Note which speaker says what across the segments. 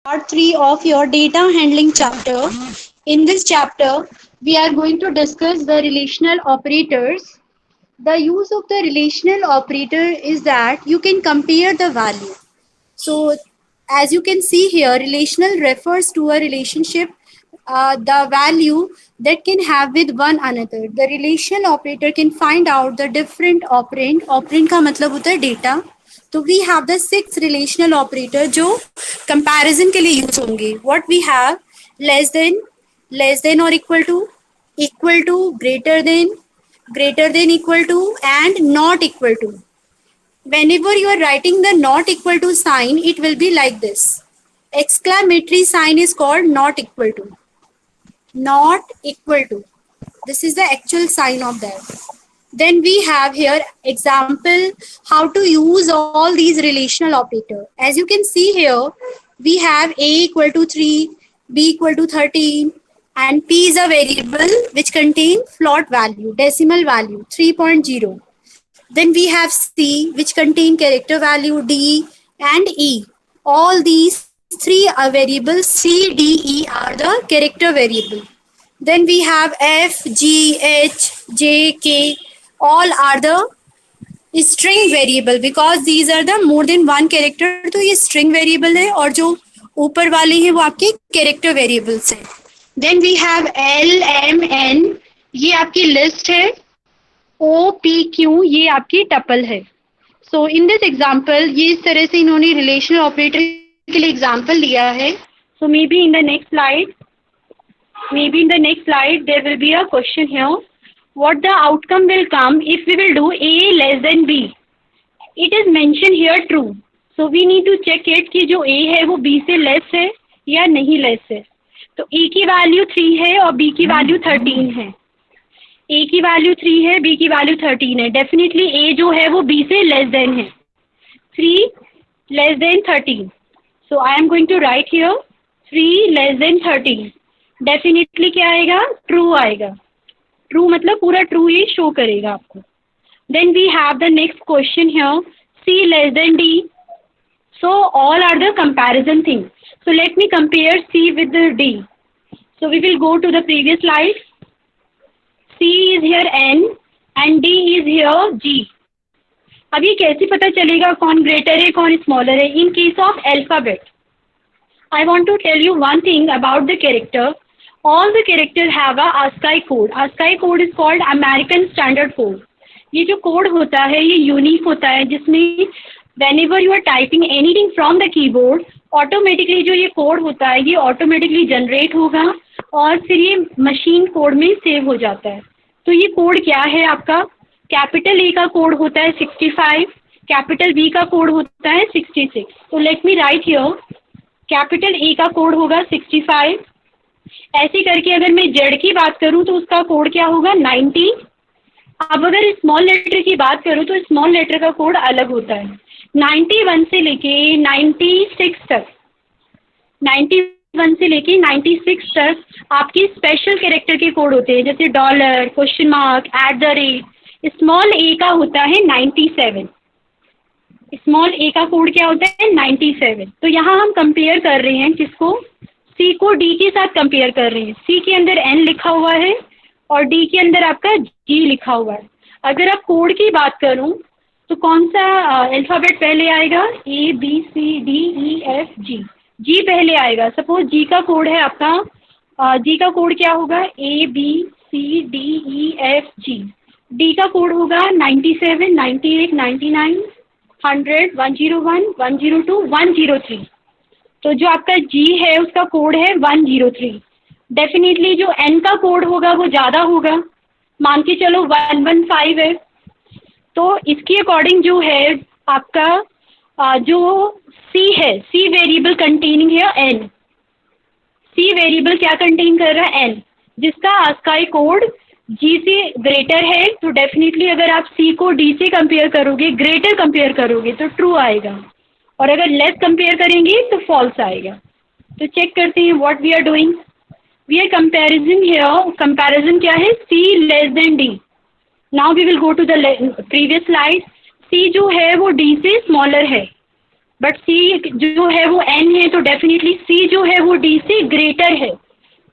Speaker 1: Part 3 of your data handling chapter. In this chapter, we are going to discuss the relational operators. The use of the relational operator is that you can compare the value. So, as you can see here, relational refers to a relationship, the value that can have with one another. The relational operator can find out the different operand. Operand का मतलब होता है data. तो we have the 6 relational operator जो comparison के लिए use होंगे. What we have less than or equal to, greater than equal to, and not equal to. Whenever you are writing the not equal to sign, it will be like this. Exclamatory sign is called not equal to. Not equal to. This is the actual sign of that. Then we have here example how to use all these relational operators. As you can see here, we have a equal to 3, b equal to 13, and p is a variable which contains float value, decimal value 3.0. Then we have C, which contain character value D and E. All these three are variables C, D, E are the character variable. Then we have F, G, H, J, K. All are the string variable because these are the more than one character. तो ये string variable है और जो ऊपर वाले हैं वो आपके character variables हैं. Then we have L, M, N. ये आपकी list है. ओ पी क्यू ये आपकी टपल है. सो इन दिस एग्जाम्पल ये इस तरह से इन्होंने रिलेशनल ऑपरेटर के लिए एग्जाम्पल लिया है. So maybe in the next slide there will be a question here. What the outcome will come if we will do A less than B. It is mention here true. So we need to check it कि जो ए है वो B से less है या नहीं less है. तो ए की वैल्यू 3 है और बी की वैल्यू 13 है. ए की वैल्यू 3 है, बी की वैल्यू 13 है. डेफिनेटली ए जो है वो बी से लेस देन है. 3 less than 13. So I am going to write here 3 less than 13. Definitely क्या आएगा? ट्रू आएगा. ट्रू मतलब पूरा ट्रू ये शो करेगा आपको. Then we have the next question here C less than D. So all are the comparison things. So let me compare C with D. So we will go to the previous slide. C is here N and D is here G. अब ये कैसे पता चलेगा कौन greater है कौन smaller है? In case of alphabet I want to tell you one thing about the character. All the character have a ASCII code. ASCII code is called American standard code. ये जो कोड होता है ये unique होता है जिसमें whenever you are typing anything from the keyboard automatically जो ये कोड होता है ये ऑटोमेटिकली जनरेट होगा और फिर ये मशीन कोड में सेव हो जाता है. तो ये कोड क्या है आपका? कैपिटल ए का कोड होता है 65, कैपिटल बी का कोड होता है 66. तो late me right here capital A का कोड होगा 65. ऐसे करके अगर मैं जेड की बात करूं तो उसका कोड क्या होगा? 90. अब अगर स्मॉल लेटर की बात करूं तो स्मॉल लेटर का कोड अलग होता है. 91 से लेके 96 तक 91 से लेके 96 तक आपके स्पेशल कैरेक्टर के कोड होते हैं जैसे dollar, question mark, at the rate. Small A का होता है 97. स्मॉल ए का कोड क्या होता है? 97. तो यहाँ हम कंपेयर कर रहे हैं किसको? सी को डी के साथ कंपेयर कर रहे हैं. सी के अंदर एन लिखा हुआ है और डी के अंदर आपका जी लिखा हुआ है. अगर आप कोड की बात करूँ तो कौन सा अल्फ़ाबेट पहले आएगा? A B C D E F G. G पहले आएगा. सपोज जी का कोड है आपका, जी का कोड क्या होगा? A B C D E F G. D का कोड होगा 97, 98, 99, 100, 101, 102, 103. तो जो आपका जी है उसका कोड है 103. डेफिनेटली जो एन का कोड होगा वो ज़्यादा होगा. मान के चलो 115 है. तो इसके अकॉर्डिंग जो है आपका जो सी है, सी वेरिएबल कंटेनिंग है एन. सी वेरिएबल क्या कंटेन कर रहा है? एन. जिसका ASCII कोड जी से ग्रेटर है. तो डेफिनेटली अगर आप सी को डी से कंपेयर करोगे, ग्रेटर कंपेयर करोगे तो ट्रू आएगा और अगर लेस कंपेयर करेंगे तो फॉल्स आएगा. तो चेक करते हैं what we are doing. We are comparison here. Comparison क्या है? C less than D. Now we will go to the previous slide. C जो है वो डी से स्मॉलर है. बट सी जो है वो एन है, तो डेफिनेटली सी जो है वो डी से ग्रेटर है।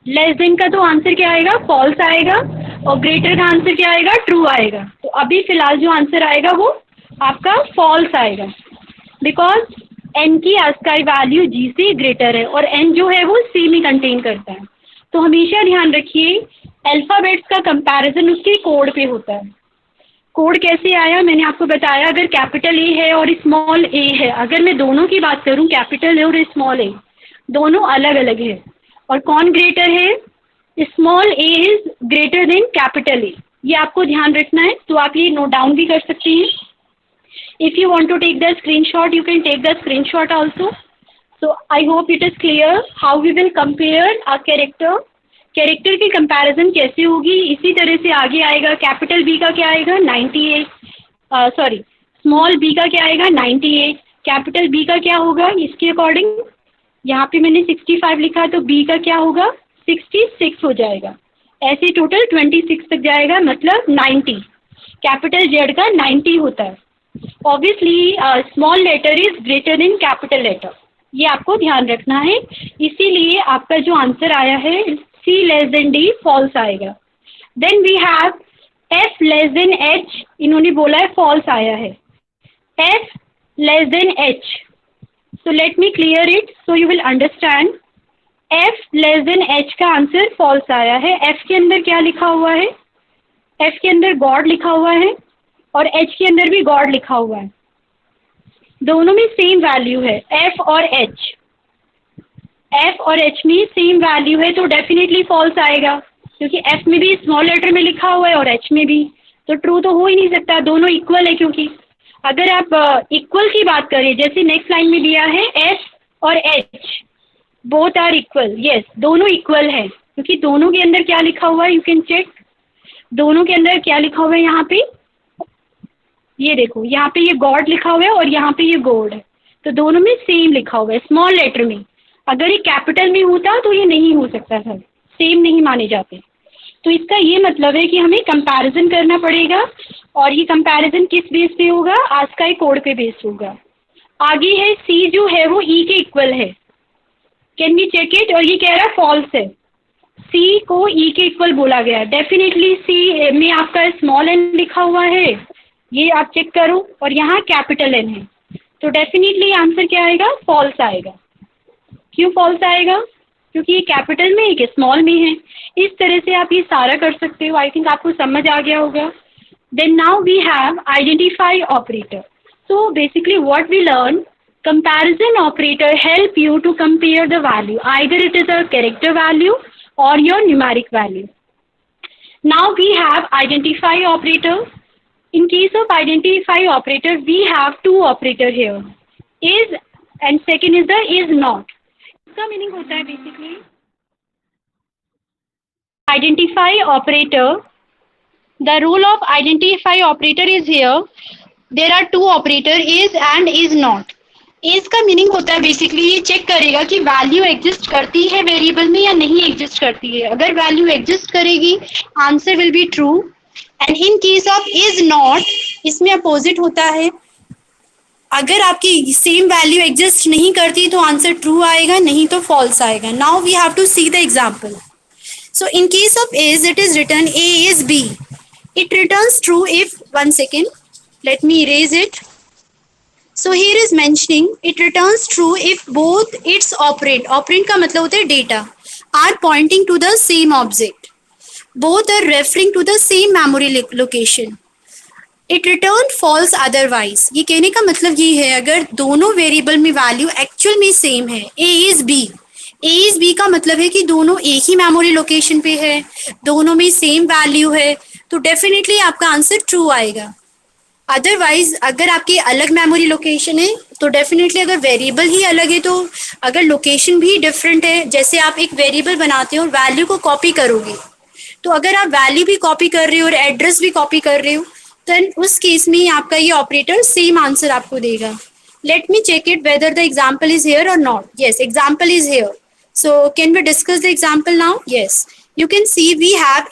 Speaker 1: लेस देन का तो आंसर क्या आएगा, फॉल्स आएगा, और ग्रेटर का आंसर क्या आएगा, ट्रू आएगा। तो अभी फिलहाल जो आंसर आएगा वो आपका फॉल्स आएगा, बिकॉज एन की आस्काई वैल्यू जी से ग्रेटर है और एन जो है वो सी में कंटेन करता है। तो हमेशा ध्यान रखिए अल्फ़ाबेट्स का कंपैरिजन उसके कोड पे होता है। कोड कैसे आया मैंने आपको बताया, अगर कैपिटल ए है और स्मॉल ए है, अगर मैं दोनों की बात करूं कैपिटल ए और स्मॉल ए दोनों अलग अलग है, और कौन ग्रेटर है, small A is greater than capital A, ये आपको ध्यान रखना है। तो आप ये नोट डाउन भी कर सकते हैं। If you want to take the screenshot you can take the screenshot also. So I hope it is clear how we will compare a character. Character की कंपैरिजन कैसे होगी, इसी तरह से आगे आएगा। कैपिटल बी का क्या आएगा 98, सॉरी स्मॉल बी का क्या आएगा 98, कैपिटल बी का क्या होगा इसके अकॉर्डिंग, यहाँ पे मैंने 65 लिखा तो बी का क्या होगा 66 हो जाएगा। ऐसे टोटल 26 तक जाएगा, मतलब 90। कैपिटल जेड का 90 होता है। Obviously small letter is greater than capital letter, ये आपको ध्यान रखना है। इसीलिए आपका जो आंसर आया है C less than D false आएगा। Then we have F less than H, इन्होंने बोला है फॉल्स आया है। F less than H, so let me clear it so you will understand. F less than H का answer false आया है। F के अंदर क्या लिखा हुआ है, F के अंदर गॉड लिखा हुआ है और H के अंदर भी गॉड लिखा हुआ है, दोनों में सेम वैल्यू है। F और H और H में सेम वैल्यू है तो डेफिनेटली फॉल्स आएगा, क्योंकि F में भी स्मॉल लेटर में लिखा हुआ है और H में भी, तो ट्रू तो हो ही नहीं सकता, दोनों इक्वल है। क्योंकि अगर आप इक्वल की बात करें, जैसे नेक्स्ट लाइन में दिया है F और H both are equal, yes दोनों इक्वल है, क्योंकि दोनों के अंदर क्या लिखा हुआ है, यू कैन चेक, दोनों के अंदर क्या लिखा हुआ है, यहाँ पे ये देखो, यहाँ पे ये गॉड लिखा हुआ है और यहाँ पे ये गॉड है, तो दोनों में सेम लिखा हुआ है स्मॉल लेटर में। अगर ये कैपिटल में होता तो ये नहीं हो सकता था, सेम नहीं माने जाते। तो इसका ये मतलब है कि हमें कंपैरिजन करना पड़ेगा, और ये कंपैरिजन किस बेस पे होगा, आस्काई कोड पे बेस होगा। आगे है सी जो है वो ई के इक्वल है, कैन वी चेक इट, और ये कह रहा है फॉल्स है। सी को ई के इक्वल बोला गया, डेफिनेटली सी में आपका स्मॉल एन लिखा हुआ है, ये आप चेक करो, और यहाँ कैपिटल एन है, तो डेफिनेटली आंसर क्या आएगा, फॉल्स आएगा। क्यों फॉल्स आएगा, क्योंकि ये कैपिटल में एक स्मॉल में है। इस तरह से आप ये सारा कर सकते हो। आई थिंक आपको समझ आ गया होगा। Then now we have identify operator. So basically what we learn, comparison operator help you to compare the value, either it is a character value or your numeric value. Now we have identify operator. In case of identify operator, we have two operator here, is and second is the is not. इसका meaning होता है basically identify operator. The rule of identify operator is here. There are two operator is and is not. is का meaning होता है basically ये check करेगा कि value exist करती है वेरिएबल में या नहीं एग्जिस्ट करती है। अगर वैल्यू एग्जिस्ट करेगी answer will be true, and in case of is not इसमें अपोजिट होता है। अगर आपकी सेम वैल्यू एग्जिस्ट नहीं करती तो आंसर ट्रू आएगा, नहीं तो फॉल्स आएगा। Now we have to see the example. So in case of is it is return a is b, it returns true if, one second let me erase it. So here is mentioning it returns true if both its operand, operand का मतलब होता है data, are pointing to the same object, both are referring to the same memory location. It returned false otherwise. ये कहने का मतलब ये है अगर दोनों वेरिएबल में वैल्यू एक्चुअल में सेम है, a is b, a is b का मतलब है कि दोनों एक ही मेमोरी लोकेशन पे है, दोनों में सेम वैल्यू है, तो डेफिनेटली आपका आंसर ट्रू आएगा। अदरवाइज अगर आपकी अलग मेमोरी लोकेशन है तो डेफिनेटली, अगर वेरिएबल ही अलग है तो अगर लोकेशन भी डिफरेंट है, जैसे आप एक वेरिएबल बनाते हो और वैल्यू को कॉपी करोगे, तो अगर आप वैल्यू भी कॉपी कर रहे हो और एड्रेस भी कॉपी कर रहे हो तो उस केस में आपका ये ऑपरेटर सेम आंसर आपको देगा। Let me check it whether the example is here or not. Yes, example is here. So can we discuss the example now? Yes, you can see we have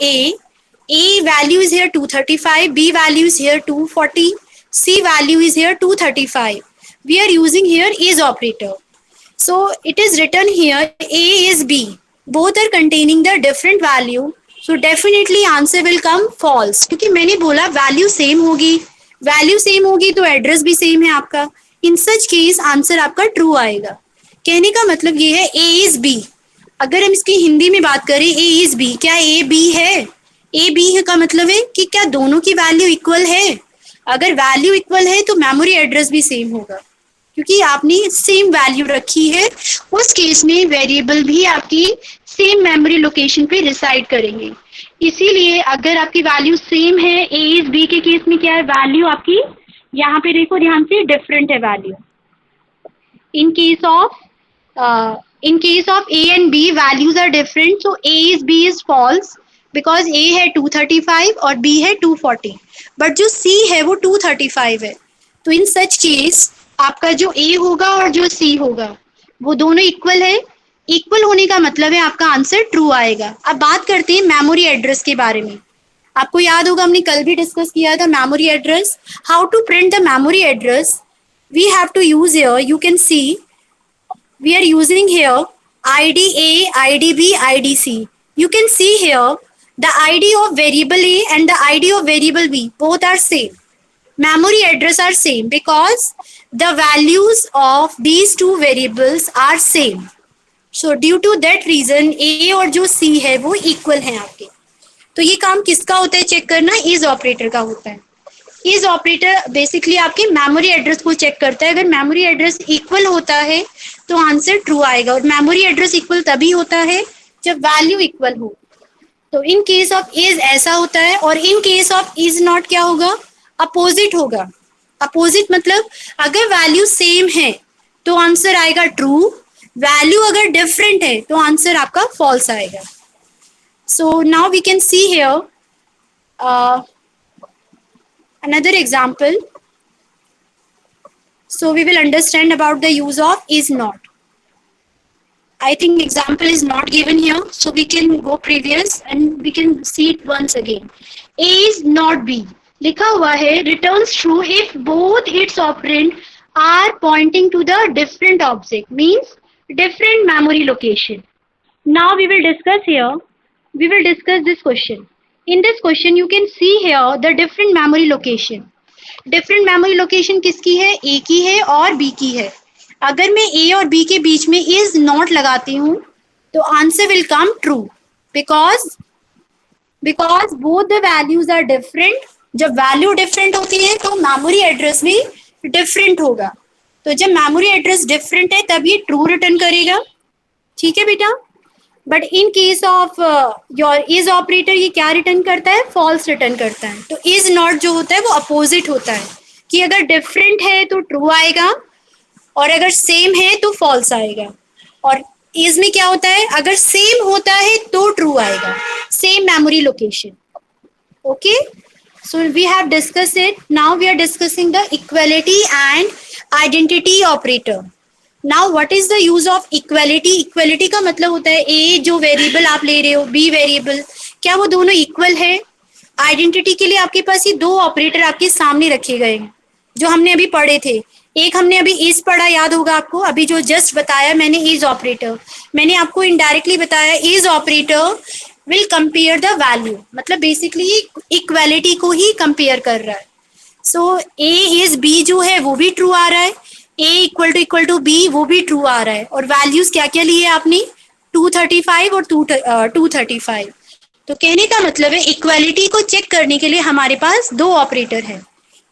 Speaker 1: A value is here 235, B value is here 240, C value is here 235. We are using here is operator. So it is written here A is B. Both are containing the different value. So definitely answer will come false. क्योंकि मैंने बोला value same होगी, value same होगी तो address भी same है आपका. इन such case answer आपका ट्रू आएगा. कहने का मतलब ये है A is B. अगर हम इसकी हिंदी में बात करें A is B, क्या A B है? A B है का मतलब है कि क्या दोनों की वैल्यू इक्वल है? अगर वैल्यू इक्वल है तो मेमोरी एड्रेस भी सेम होगा, क्योंकि आपने सेम वैल्यू रखी है. उस केस में वेरिएबल भी आपकी सेम मेमोरी लोकेशन पे रिसाइड करेंगे. इसीलिए अगर आपकी वैल्यू सेम है, ए इज बी के केस में क्या है, वैल्यू आपकी यहाँ पे देखो ध्यान से डिफरेंट है value. In case of A and B values are different, so A is B is false because A है 235 और बी है 240, बट जो सी है वो 235 है. तो इन सच केस आपका जो ए होगा और जो सी होगा वो दोनों इक्वल है. इक्वल होने का मतलब है आपका आंसर ट्रू आएगा. अब बात करते हैं मेमोरी एड्रेस के बारे में. आपको याद होगा हमने कल भी डिस्कस किया था memory address. How to print the memory address, we have to use here, you can see we are using here IDA, IDB, IDC. You can see here the ID of variable A and the ID of variable B both are same. Memory address are same because the values of these two variables are same. So due to that reason A और जो C है वो equal हैं आपके. तो ये काम किसका होता है चेक करना, इज ऑपरेटर का होता है. इज ऑपरेटर बेसिकली आपके मेमोरी एड्रेस को चेक करता है. अगर मेमोरी एड्रेस इक्वल होता है तो आंसर ट्रू आएगा, और मेमोरी एड्रेस इक्वल तभी होता है जब वैल्यू इक्वल हो. तो इन केस ऑफ इज ऐसा होता है, और इन केस ऑफ इज नॉट क्या होगा, अपोजिट होगा. अपोजिट मतलब अगर वैल्यू सेम है तो आंसर आएगा ट्रू, वैल्यू अगर डिफरेंट है तो आंसर आपका फॉल्स आएगा. So now we can see here another example. So we will understand about the use of is not. I think example is not given here, so we can go previous and we can see it once again. A is not B. लिखा हुआ है returns true if both its operand are pointing to the different object, means different memory location. Now we will discuss here. We will discuss this question. In this question you can see here the different memory location. Different memory location किसकी है, A की है और B की है. अगर मैं A और B के बीच में is not लगाती हूँ तो answer will come true because both the values are different. जब वैल्यू डिफरेंट होती है तो मेमोरी एड्रेस भी डिफरेंट होगा. तो जब मेमोरी एड्रेस डिफरेंट है तब ये ट्रू रिटर्न करेगा. ठीक है बेटा. But in case of your is operator ये क्या रिटर्न करता है, फॉल्स रिटर्न करता है. तो इज नॉट जो होता है वो अपोजिट होता है कि अगर डिफरेंट है तो ट्रू आएगा और अगर सेम है तो फॉल्स आएगा. और इज में क्या होता है, अगर सेम होता है तो ट्रू आएगा, same memory location. Okay, so we have discuss it. Now we are discussing the equality and identity operator. Now what is the use of equality. Equality का मतलब होता है ए जो वेरिएबल आप ले रहे हो, बी वेरिएबल, क्या वो दोनों इक्वल है. आइडेंटिटी के लिए आपके पास ये दो ऑपरेटर आपके सामने रखे गए हैं जो हमने अभी पढ़े थे. एक हमने अभी इज पढ़ा, याद होगा आपको, अभी जो जस्ट बताया मैंने इज ऑपरेटर. मैंने आपको इनडायरेक्टली बताया is operator will compare the value, मतलब बेसिकली इक्वलिटी को ही कंपेयर कर रहा है. सो ए इज बी जो है वो भी ट्रू आ रहा है, A इक्वल टू बी वो भी ट्रू आ रहा है. और वैल्यूज क्या क्या लिए आपने, 235 और 235. तो कहने का मतलब है इक्वालिटी को चेक करने के लिए हमारे पास दो ऑपरेटर है.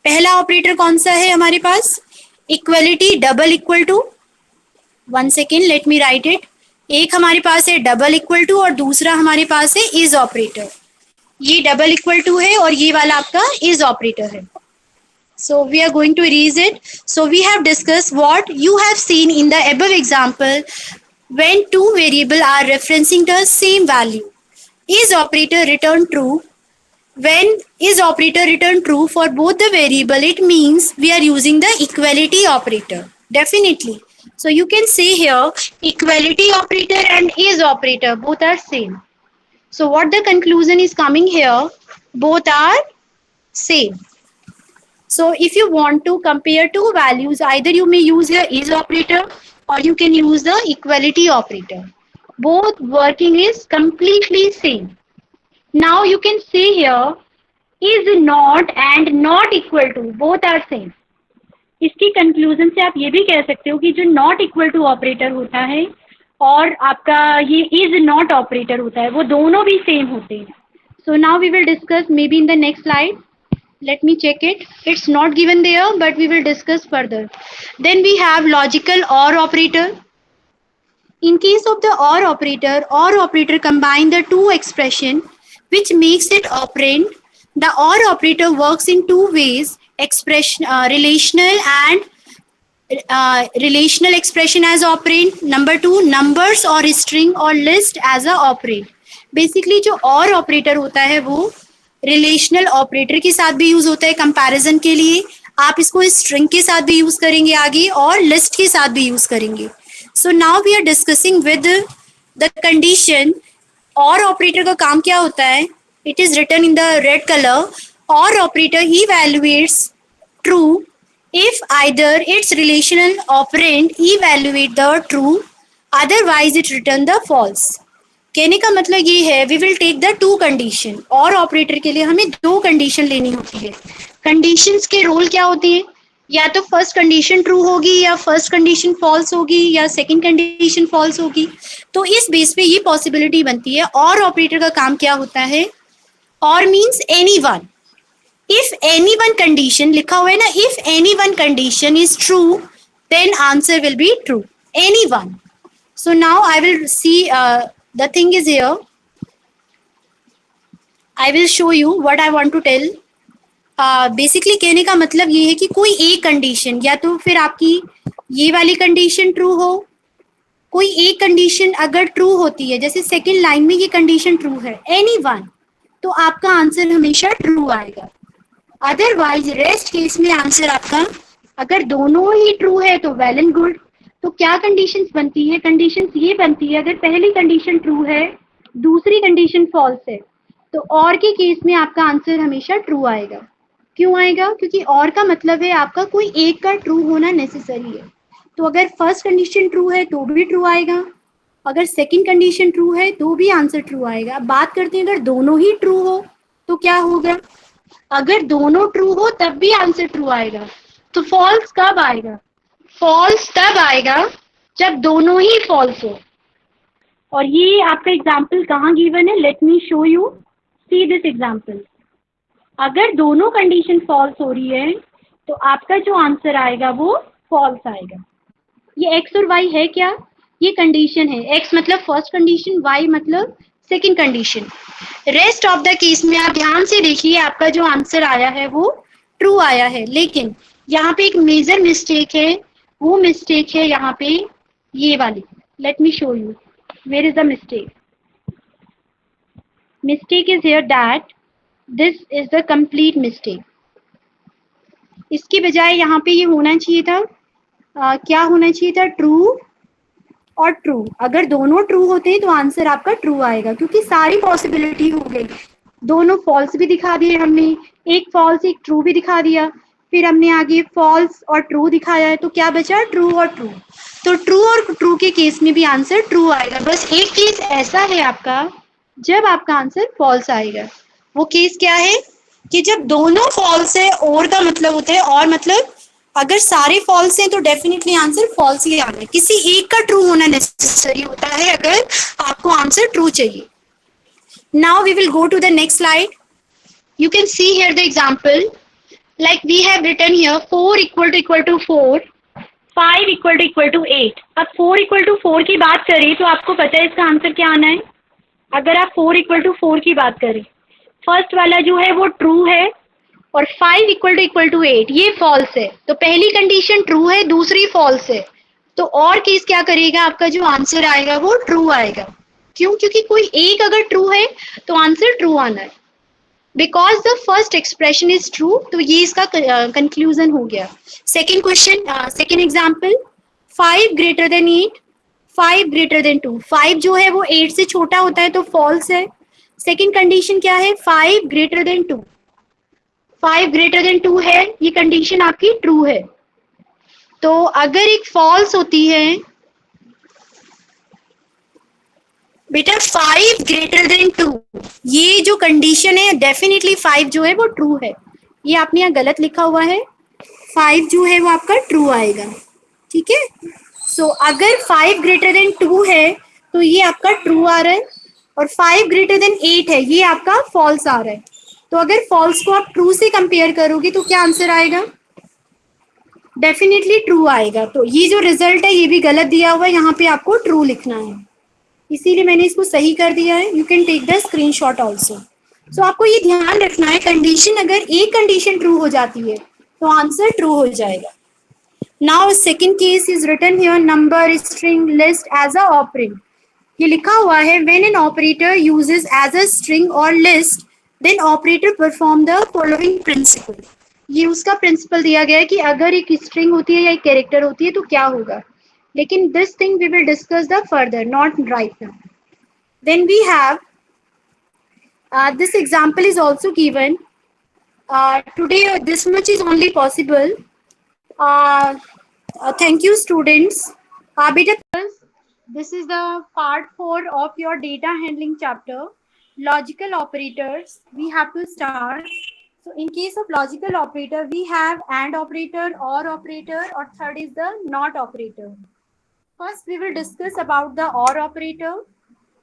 Speaker 1: पहला ऑपरेटर कौन सा है हमारे पास, equality double equal to. 1 second, let me write it. एक हमारे पास है डबल इक्वल टू और दूसरा हमारे पास है इज ऑपरेटर. ये डबल इक्वल टू है और ये वाला आपका इज ऑपरेटर है. So we are going to erase it. So we have discussed what you have seen in the above example. When two variables are referencing the same value, is operator return true. When is operator return true for both the variable, it means we are using the equality operator. Definitely. So you can see here equality operator and is operator both are same. So what the conclusion is coming here, both are same. So if you want to compare two values, either you may use your is operator or you can use the equality operator. Both working is completely same. Now you can see here is not and not equal to both are same. इसकी conclusion से आप ये भी कह सकते हो कि जो नॉट इक्वल टू ऑपरेटर होता है और आपका ये इज नॉट ऑपरेटर होता है वो दोनों भी सेम होते हैं. So now we will discuss maybe in the next slide. Let me check it. It's not given there, but we will discuss further. Then we have logical OR operator. In case of the OR operator combine the two expression which makes it operand. The OR operator works in two ways: expression, relational and relational expression as operand. Number two, numbers or string or list as a operand. Basically जो OR operator होता है वो relational operator के साथ भी use होता है comparison के लिए. आप इसको स्ट्रिंग के साथ भी यूज करेंगे आगे और लिस्ट के साथ भी यूज करेंगे. So now we are discussing with the condition. Or operator का काम क्या होता है? It is written in the red colour. Or operator evaluates true if either its relational operand evaluate the true, otherwise it return the false. कहने का मतलब ये है we will take the two condition. Or operator के लिए हमें दो condition लेनी होती है. कंडीशंस के रोल क्या होते हैं? या तो फर्स्ट कंडीशन ट्रू होगी या फर्स्ट कंडीशन फॉल्स होगी या सेकंड कंडीशन फॉल्स होगी. तो इस बेस पे ये पॉसिबिलिटी बनती है. और ऑपरेटर का काम क्या होता है? और means any one. If any one condition लिखा हुआ है ना, if any one condition is true, then answer will be true. Any one. So now I will see the thing is here. I will show you what I want to tell. Basically कहने का मतलब ये है कि कोई एक condition या तो फिर आपकी ये वाली कंडीशन ट्रू हो. कोई एक कंडीशन अगर ट्रू होती है, जैसे सेकेंड लाइन में ये कंडीशन ट्रू है, एनी वन, तो आपका आंसर हमेशा ट्रू आएगा. अदरवाइज रेस्ट केस में आंसर आपका अगर दोनों ही ट्रू है तो वेल एंड गुड. तो क्या कंडीशंस बनती है? कंडीशंस ये बनती है अगर पहली कंडीशन ट्रू है दूसरी कंडीशन फॉल्स है तो और के केस में आपका आंसर हमेशा ट्रू आएगा. क्यों आएगा? क्योंकि और का मतलब है आपका कोई एक का ट्रू होना नेसेसरी है. तो अगर फर्स्ट कंडीशन ट्रू है तो भी ट्रू आएगा, अगर सेकंड कंडीशन ट्रू है तो भी आंसर ट्रू आएगा. बात करते हैं अगर दोनों ही ट्रू हो तो क्या होगा? अगर दोनों ट्रू हो तब भी आंसर ट्रू आएगा. तो फॉल्स कब आएगा? फॉल्स तब आएगा जब दोनों ही फॉल्स हो. और ये आपका एग्जाम्पल कहाँ गिवन है? Late me show you. See this example. अगर दोनों कंडीशन फॉल्स हो रही है तो आपका जो आंसर आएगा वो फॉल्स आएगा. ये एक्स और वाई है क्या? ये कंडीशन है. एक्स मतलब फर्स्ट कंडीशन, वाई मतलब second condition. Rest of the case में आप ध्यान से देखिए आपका जो आंसर आया है वो ट्रू आया है. लेकिन यहाँ पे एक मेजर मिस्टेक है. वो मिस्टेक है यहाँ पे ये वाली. Let me show you where is the mistake. Mistake is here that this is the complete mistake. इसके बजाय यहाँ पे ये होना चाहिए था क्या होना चाहिए था? ट्रू और ट्रू. अगर दोनों ट्रू होते हैं तो आंसर आपका ट्रू आएगा क्योंकि सारी पॉसिबिलिटी हो गई. दोनों फॉल्स भी दिखा दिए हमने, एक फॉल्स एक ट्रू भी दिखा दिया, फिर हमने आगे फॉल्स और ट्रू दिखाया है तो क्या बचा? ट्रू और ट्रू. तो ट्रू और ट्रू के केस में भी आंसर ट्रू आएगा. बस एक केस ऐसा है आपका जब आपका आंसर फॉल्स आएगा. वो केस क्या है? कि जब दोनों फॉल्स है. और का मतलब होता है और मतलब अगर सारे फॉल्स हैं तो डेफिनेटली आंसर फॉल्स ही आना है. किसी एक का ट्रू होना नेसेसरी होता है अगर आपको आंसर ट्रू चाहिए. Now we will go to the next slide. You can see here the example. Like we have written here 4 equal to 4, 5 equal to 8. अब 4 इक्वल टू 4 की बात करें तो आपको पता है इसका आंसर क्या आना है. अगर आप 4 इक्वल टू 4 की बात करें, फर्स्ट वाला जो है वो ट्रू है और 5 इक्वल टू 8 ये फॉल्स है. तो पहली कंडीशन ट्रू है, दूसरी फॉल्स है. तो और केस क्या करेगा? आपका जो आंसर आएगा वो ट्रू आएगा. क्यों? क्योंकि कोई एक अगर ट्रू है तो आंसर ट्रू आना है. Because the first expression is true. तो ये इसका कंक्लूजन हो गया. Second question, second example. 5 greater than 8, 5 greater then 2. 5 जो है वो 8 से छोटा होता है तो फॉल्स है. सेकेंड कंडीशन क्या है? 5 ग्रेटर देन 2. 5 ग्रेटर देन 2 है, ये कंडीशन आपकी ट्रू है। तो अगर एक फॉल्स होती है बेटा 5 ग्रेटर देन 2, ये जो कंडीशन है डेफिनेटली 5 जो है वो ट्रू है। ये आपने यहाँ गलत लिखा हुआ है, 5 जो है वो आपका ट्रू आएगा। ठीक है, सो अगर 5 ग्रेटर देन 2 है तो ये आपका ट्रू आ रहा है, और 5 ग्रेटर देन 8 है ये आपका फॉल्स आ रहा है। तो अगर फॉल्स को आप ट्रू से कंपेयर करोगे तो क्या आंसर आएगा? डेफिनेटली ट्रू आएगा। तो ये जो रिजल्ट है ये भी गलत दिया हुआ है, यहाँ पे आपको ट्रू लिखना है, इसीलिए मैंने इसको सही कर दिया है। You can take the screenshot also. So आपको ये ध्यान रखना है, कंडीशन अगर एक कंडीशन ट्रू हो जाती है तो आंसर ट्रू हो जाएगा। Now second case is written here, number string list as a operand. ये लिखा हुआ है when an operator uses as a string और list then operator perform the following principle. ये उसका प्रिंसिपल दिया गया है कि अगर एक स्ट्रिंग होती है या एक कैरेक्टर होती है तो क्या होगा, लेकिन this thing we will discuss the further, not right now. Then we have this example is also given. Today this much is only possible. Thank you students. Beta, this is the part 4 of your data handling chapter, logical operators. We have to start. So in case of logical operator we have and operator, or operator, or third is the not operator. First we will discuss about the or operator.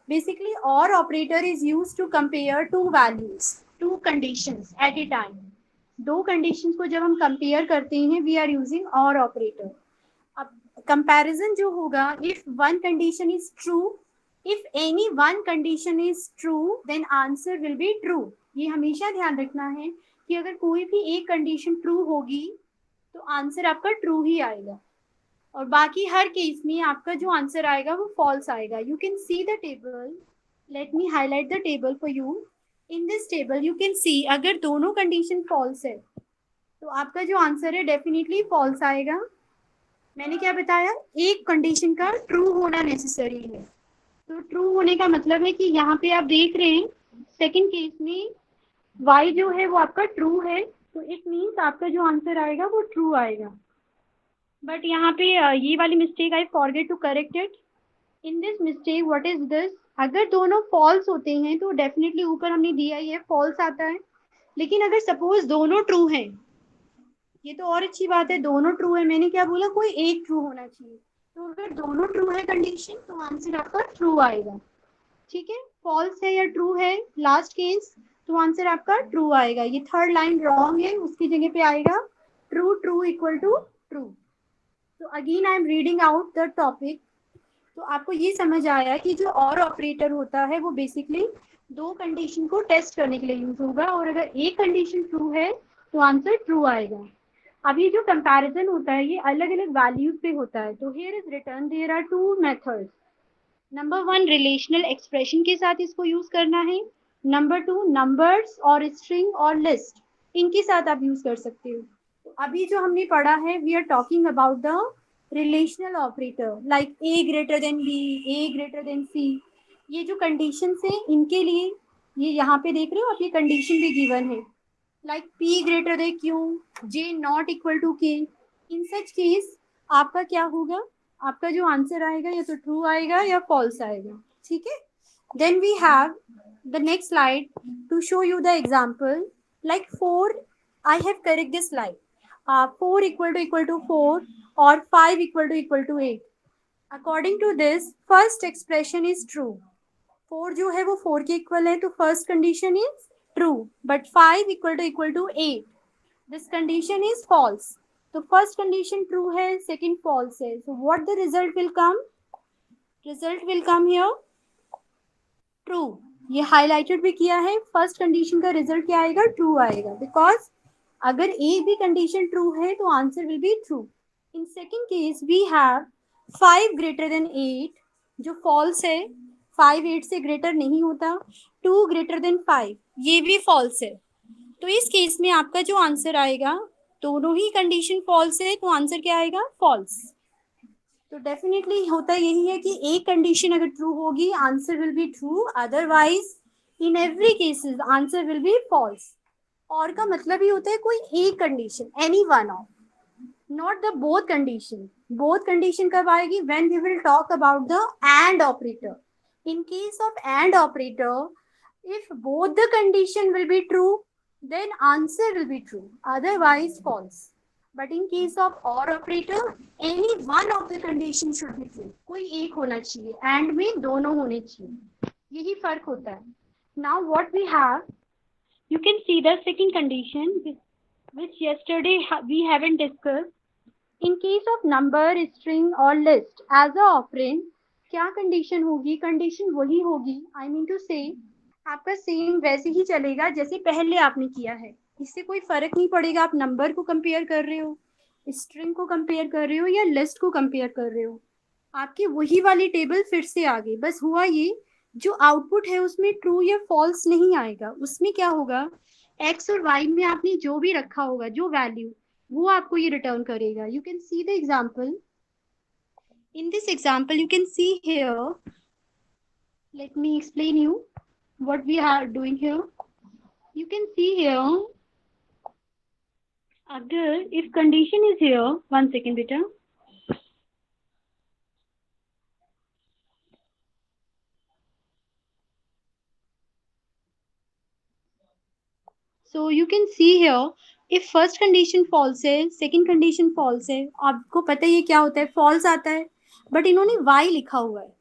Speaker 1: Basically, OR operator is used to compare two values, two conditions at a time. दो conditions को जब हम compare करते हैं, we are using OR operator. अब comparison जो होगा, if one condition is true, if any one condition is true, then answer will be true. ये हमेशा ध्यान रखना है कि अगर कोई भी एक condition true होगी, तो answer आपका true ही आएगा, और बाकी हर केस में आपका जो आंसर आएगा वो फॉल्स आएगा। You can see the table, let me highlight the table for you. In this table you can सी अगर दोनों कंडीशन फॉल्स है तो आपका जो आंसर है डेफिनेटली फॉल्स आएगा। मैंने क्या बताया, एक कंडीशन का ट्रू होना नेसेसरी है। तो ट्रू होने का मतलब है कि यहाँ पे आप देख रहे हैं सेकेंड केस में y जो है वो आपका ट्रू है, तो इट मीन्स आपका जो आंसर आएगा वो ट्रू आएगा। बट यहाँ पे ये वाली mistake I forget to correct it. In this mistake what is this, अगर दोनों फॉल्स होते हैं तो डेफिनेटली ऊपर हमने दिया ही है फॉल्स आता है, लेकिन अगर सपोज दोनों ट्रू हैं, ये तो और अच्छी बात है, दोनों ट्रू है, मैंने क्या बोला, कोई एक ट्रू होना चाहिए। तो अगर दोनों ट्रू है कंडीशन तो आंसर आपका ट्रू आएगा। ठीक है, फॉल्स है या ट्रू है लास्ट केस, तो आंसर आपका ट्रू आएगा। ये थर्ड लाइन रॉन्ग है, उसकी जगह पे आएगा true, true equal to true. तो again I am reading out the topic. तो आपको ये समझ आया कि जो और ऑपरेटर होता है वो बेसिकली दो कंडीशन को टेस्ट करने के लिए यूज होगा, और अगर एक कंडीशन ट्रू है तो आंसर ट्रू आएगा। अब ये जो कंपैरिजन होता है ये अलग अलग वैल्यूज पे होता है। तो here is return there are two methods. Number 1 relational expression के साथ इसको यूज करना है, नंबर 2 नंबर्स और स्ट्रिंग और लिस्ट, इनके साथ आप यूज कर सकते हो। तो अभी जो हमने पढ़ा है we are talking about the relational operator like A greater than B, A greater than C. ये जो कंडीशन है इनके लिए ये यहाँ पे देख रहे हो आप, ये कंडीशन भी गिवन है like P greater than Q, J not equal to K. In such case आपका क्या होगा, आपका जो आंसर आएगा या तो ट्रू आएगा या फॉल्स आएगा। ठीक है, then we have the next slide to show you the example like 4 I have correct this slide. 4 equal to 4 or 5 equal to 8. According to this, first expression is true. 4 जो है वो 4 के equal है, तो first condition is true. But 5 equal to 8. This condition is false. तो first condition true है, second false है. So what the result will come? Result will come here true. ये highlighted भी किया है, first condition का result क्या आएगा, true आएगा, because अगर एक भी कंडीशन ट्रू है तो answer will be true. In second case we have 5 greater than 8 जो फॉल्स है, 5 8 से ग्रेटर नहीं होता, 2 ग्रेटर देन 5 ये भी फॉल्स है। तो इस केस में आपका जो आंसर आएगा, दोनों ही कंडीशन फॉल्स है तो आंसर क्या आएगा, फॉल्स। तो डेफिनेटली होता यही है कि एक कंडीशन अगर ट्रू होगी answer will be true, otherwise in every cases answer will be false. Or का मतलब ही होता है कोई एक condition, any one of, not the both condition. Both condition कब आएगी? When we will talk about the and operator. In case of and operator, if both the condition will be true, then answer will be true, otherwise false. But in case of or operator, any one of the condition should be true. कोई एक होना चाहिए, and में दोनों होने चाहिए. यही फर्क होता है. Now what we have, you can see the second condition which yesterday we haven't discussed. In case of number, string or list as a operand, क्या कंडीशन होगी? कंडीशन वही होगी, आई मीन टू से आपका सेम वैसे ही चलेगा जैसे पहले आपने किया है. इससे कोई फर्क नहीं पड़ेगा आप नंबर को कंपेयर कर रहे हो, स्ट्रिंग को कंपेयर कर रहे हो या लिस्ट को कंपेयर कर रहे हो. आपकी वही वाली टेबल फिर से आ गई. बस हुआ ये, जो आउटपुट है उसमें ट्रू या फॉल्स नहीं आएगा. उसमें क्या होगा, एक्स और वाई में आपने जो भी रखा होगा, जो वैल्यू, वो आपको ये रिटर्न करेगा. You can see the example. In this example you can see here, let me explain you what we are doing here. You can see here, अगर if condition is here, one second बेटा. So you can see here, if first condition false है, second condition false है, आपको पता है ये क्या होता है, false आता है. बट इन्होंने y लिखा हुआ है.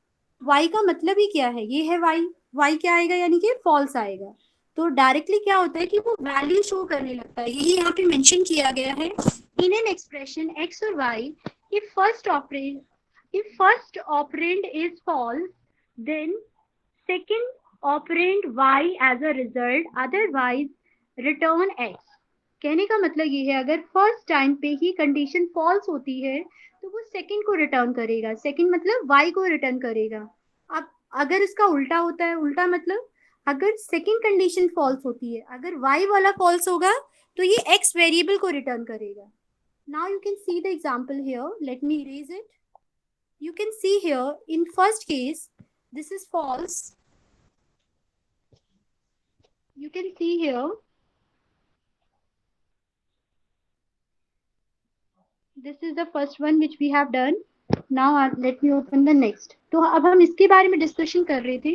Speaker 1: y का मतलब ही क्या है, ये है y. y क्या आएगा, यानी कि false आएगा. तो डायरेक्टली क्या होता है कि वो वैल्यू शो करने लगता है. यही यहाँ पे मेंशन किया गया है. इन एन एक्सप्रेशन x और y, if first operand is false, then second operand y as a result, otherwise return x. कहने का मतलब ये है, अगर फर्स्ट टाइम पे ही कंडीशन फॉल्स होती है तो वो सेकंड को रिटर्न करेगा. सेकंड मतलब y को रिटर्न करेगा. अब अगर इसका उल्टा होता है, उल्टा मतलब अगर सेकंड कंडीशन फॉल्स होती है, अगर y वाला फॉल्स होगा तो ये x वेरिएबल को रिटर्न करेगा. Now you can see the example here. Let me erase it. You can see here, in first case, this is false. You can see here, this is the first one which we have done. Now let me open the next. तो अब हम इसके बारे में discussion कर रहे थे.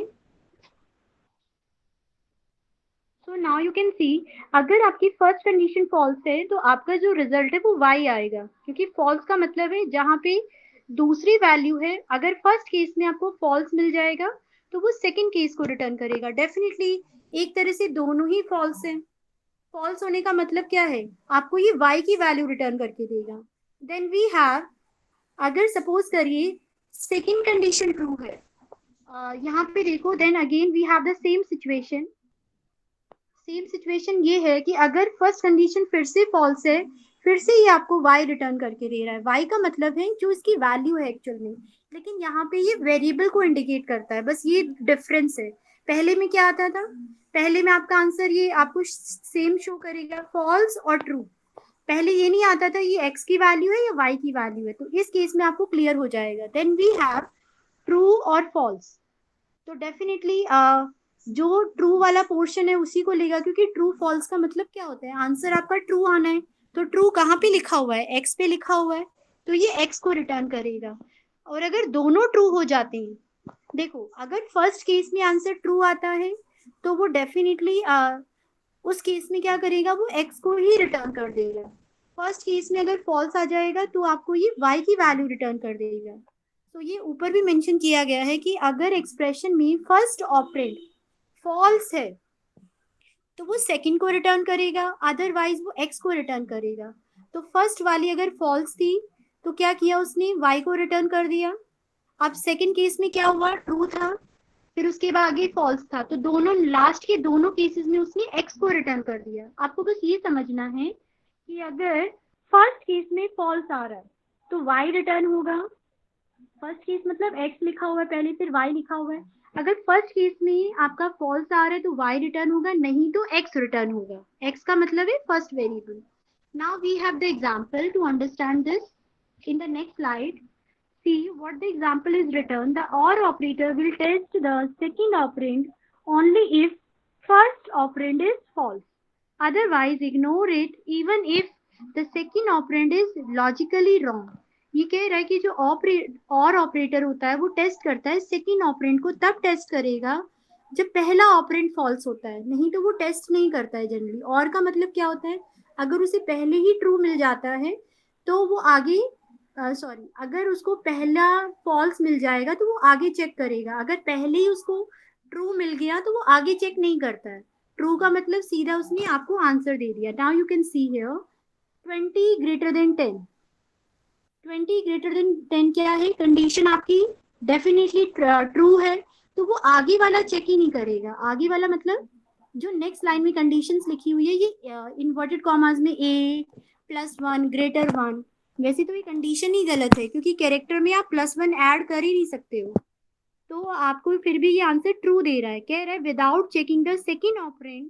Speaker 1: So now you can see, अगर आपकी फर्स्ट कंडीशन फॉल्स है तो आपका जो रिजल्ट है वो y आएगा, क्योंकि फॉल्स का मतलब है जहां पे दूसरी वैल्यू है. अगर फर्स्ट केस में आपको फॉल्स मिल जाएगा तो वो सेकंड केस को रिटर्न करेगा. डेफिनेटली एक तरह से दोनों ही फॉल्स है. फॉल्स होने का मतलब क्या है, आपको ये y की वैल्यू रिटर्न करके देगा. देन वी हैव, अगर सपोज करिए सेकंड कंडीशन ट्रू है, यहाँ पे देखो, then again we have the same situation. Same situation ये है कि अगर फर्स्ट कंडीशन फिर से फॉल्स है, फिर से ये आपको y रिटर्न करके दे रहा है. y का मतलब है जो इसकी वैल्यू है एक्चुअल में, लेकिन यहाँ पे ये वेरिएबल को इंडिकेट करता है. बस ये डिफरेंस है. पहले में क्या आता था, पहले में आपका आंसर ये आपको सेम शो करेगा, फॉल्स और ट्रू. पहले ये नहीं आता था ये x की वैल्यू है या y की वैल्यू है. तो इस केस में आपको क्लियर हो जाएगा. देन वी हैव ट्रू और फॉल्स. तो डेफिनेटली जो ट्रू वाला पोर्शन है उसी को लेगा, क्योंकि ट्रू फॉल्स का मतलब क्या होता है, आंसर आपका ट्रू आना है. तो ट्रू कहाँ पे लिखा हुआ है, एक्स पे लिखा हुआ है, तो ये एक्स को रिटर्न करेगा. और अगर दोनों ट्रू हो जाते हैं, देखो अगर फर्स्ट केस में आंसर ट्रू आता है तो वो डेफिनेटली उस केस में क्या करेगा, वो एक्स को ही रिटर्न कर देगा. फर्स्ट केस में अगर फॉल्स आ जाएगा तो आपको ये वाई की वैल्यू रिटर्न कर देगा. तो ये ऊपर भी मेंशन किया गया है कि अगर एक्सप्रेशन में फर्स्ट ऑपरेंड फॉल्स है तो वो सेकंड को रिटर्न करेगा, अदरवाइज वो एक्स को रिटर्न करेगा. तो फर्स्ट वाली अगर फॉल्स थी तो क्या किया उसने, वाई को रिटर्न कर दिया. अब सेकंड केस में क्या हुआ, ट्रू था, फिर उसके बाद आगे फॉल्स था, तो दोनों लास्ट के दोनों केसेस में उसने एक्स को रिटर्न कर दिया. आपको बस ये समझना है कि अगर फर्स्ट केस में फॉल्स आ रहा है तो वाई रिटर्न होगा. फर्स्ट केस मतलब एक्स लिखा हुआ है पहले, फिर वाई लिखा हुआ है. अगर फर्स्ट केस में आपका फॉल्स आ रहा है तो वाई रिटर्न होगा, नहीं तो एक्स रिटर्न होगा. एक्स का मतलब है first variable. Now we have the example to understand this. In the next slide, see what the example is written. The OR operator will test the second operand only if first operand is false. otherwise ignore it even if the second operand is logically wrong. ये कह रहा है कि जो और operator होता है वो टेस्ट करता है सेकंड ऑपरेंड को, तब टेस्ट करेगा जब पहला ऑपरेंड फॉल्स होता है, नहीं तो वो टेस्ट नहीं करता है जनरली। और का मतलब क्या होता है, अगर उसे पहले ही ट्रू मिल जाता है तो वो आगे सॉरी अगर उसको पहला फॉल्स मिल जाएगा तो वो आगे चेक करेगा, अगर पहले ही उसको ट्रू मिल गया तो वो आगे चेक नहीं करता है। ट्रू का मतलब सीधा उसने आपको आंसर दे दिया। Now you can see here 20 greater than 10। 20 greater than 10 क्या है, कंडीशन आपकी डेफिनेटली ट्रू है, तो वो आगे वाला चेक ही नहीं करेगा। आगे वाला मतलब जो नेक्स्ट लाइन में कंडीशंस लिखी हुई है ये इन्वर्टेड कॉमास में a+1 greater 1, वैसे तो ये कंडीशन ही गलत है क्योंकि कैरेक्टर में आप +1 ऐड कर ही नहीं सकते हो, तो आपको फिर भी ये आंसर ट्रू दे रहा है। कह रहा है without checking the second operand